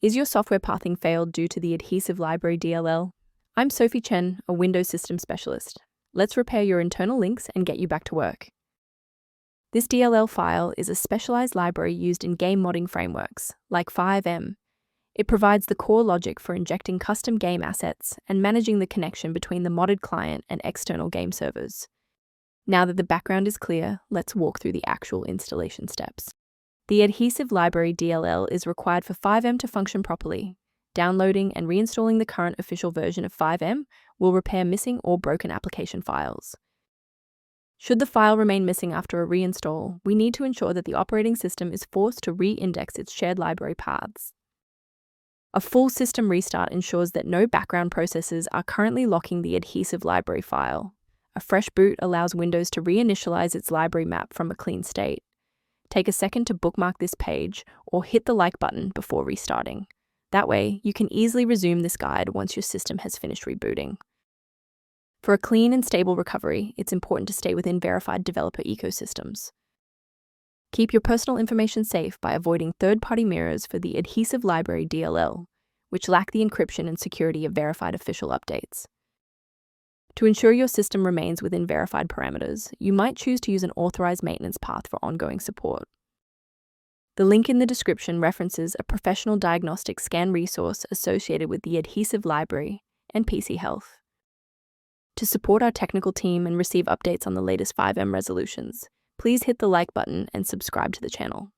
Is your software pathing failed due to the Adhesive Library DLL? I'm Sophie Chen, a Windows System Specialist. Let's repair your internal links and get you back to work. This DLL file is a specialized library used in game modding frameworks, like FiveM. It provides the core logic for injecting custom game assets and managing the connection between the modded client and external game servers. Now that the background is clear, let's walk through the actual installation steps. The Adhesive Library DLL is required for FiveM to function properly. Downloading and reinstalling the current official version of FiveM will repair missing or broken application files. Should the file remain missing after a reinstall, we need to ensure that the operating system is forced to re-index its shared library paths. A full system restart ensures that no background processes are currently locking the Adhesive Library file. A fresh boot allows Windows to reinitialize its library map from a clean state. Take a second to bookmark this page or hit the like button before restarting. That way, you can easily resume this guide once your system has finished rebooting. For a clean and stable recovery, it's important to stay within verified developer ecosystems. Keep your personal information safe by avoiding third-party mirrors for the Adhesive Library DLL, which lack the encryption and security of verified official updates. To ensure your system remains within verified parameters, you might choose to use an authorized maintenance path for ongoing support. The link in the description references a professional diagnostic scan resource associated with the Adhesive Library and PC Health. To support our technical team and receive updates on the latest FiveM resolutions, please hit the like button and subscribe to the channel.